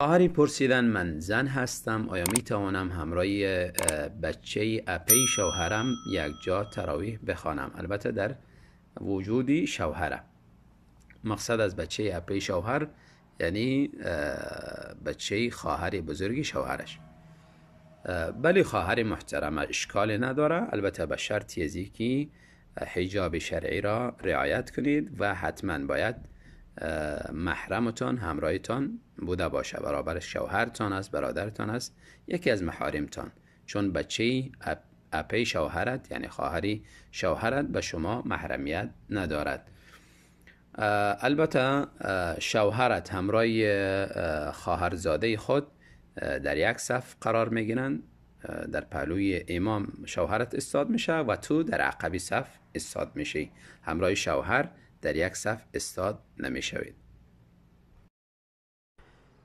خواهری پرسیدن من زن هستم، آیا می توانم همراه بچه اپی شوهرم یک جا تراویح بخوانم؟ البته در وجودی شوهرم. مقصد از بچه اپی شوهر یعنی بچه خواهر بزرگی شوهرش. بلی خواهر محترم، اشکال نداره، البته به شرطی ازی که حجاب شرعی را رعایت کنید و حتما باید محرمتان همراهتان بوده باشه، برابر شوهرتان است، برادرتان است، یکی از محارمتان، چون بچه اپی شوهرت یعنی خواهری شوهرت به شما محرمیت ندارد. البته شوهرت همراه خواهرزاده خود در یک صف قرار میگیرن، در پهلوی امام شوهرت استاد میشه و تو در عقبی صف استاد میشی، همراه شوهر در یک صف استاد نمیشوید.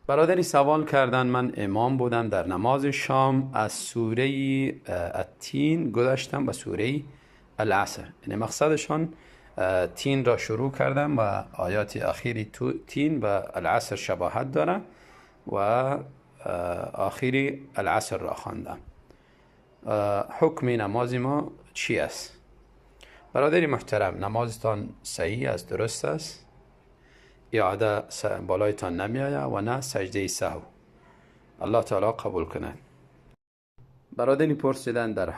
برادری سوال کردن من امام بودم در نماز شام، از سوره التین گذاشتم به سوره العصر، یعنی مقصدشان تین را شروع کردم و آیات اخیری تین و العصر شباهت داره و آخری العصر را خواندم. حکم نماز ما چی است؟ برادری محترم، نمازتان صحیح است، درست است، اعاده بالایتان نمیآید و نه سجده سهو. الله تعالی قبول کنه. برادری پرسیدن در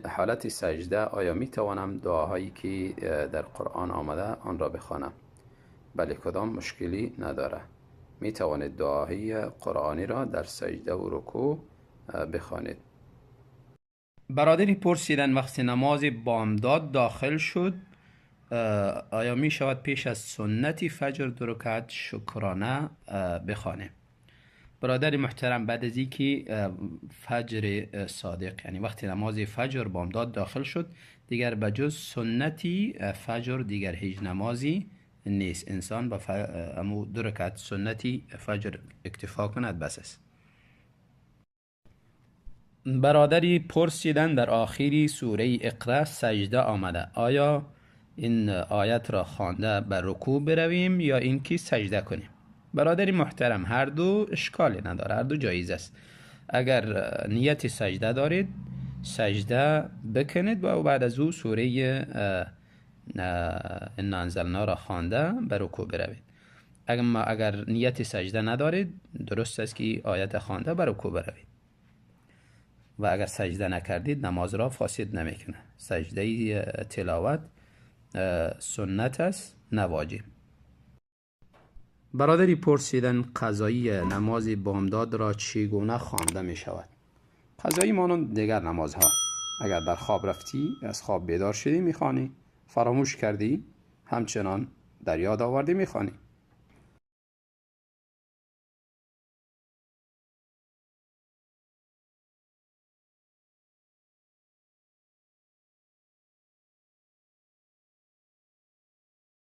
حالت سجده آیا می توانم دعاهایی که در قرآن آمده آن را بخوانم؟ بله، کدام مشکلی نداره، می توانید دعاهای قرآنی را در سجده و رکوع بخوانید. برادری پرسیدن وقتی نماز بامداد داخل شد آیا می شود پیش از سنتی فجر 2 رکعت شکرانه بخوانیم؟ برادر محترم، بعد از اینکه فجر صادق یعنی وقتی نماز فجر بامداد داخل شد دیگر به جز سنتی فجر دیگر هیچ نمازی نیست، انسان با 2 رکعت سنتی فجر اکتفا کند بس است. برادری پرسیدن در آخری سوره اقرا سجده آمده، آیا این آیت را خوانده به رکوع برویم یا اینکه سجده کنیم؟ برادری محترم، هر دو اشکالی نداره، هر دو جایز است. اگر نیت سجده دارید سجده بکنید و بعد از او سوره انا انزلنا را خوانده به رکوع بروید. اگر نیت سجده ندارید درست است که آیت خوانده به رکوع بروید و اگر سجده نکردید نماز را فاسد نمیکنه. سجده تلاوت سنت است، نه واجب. برادری پرسیدن قضایی نماز بامداد را چگونه خوانده می شود؟ قضایی مانند دیگر نمازها، اگر در خواب رفتی از خواب بیدار شدی میخوانی، فراموش کردی همچنان در یاد آوردی میخوانی.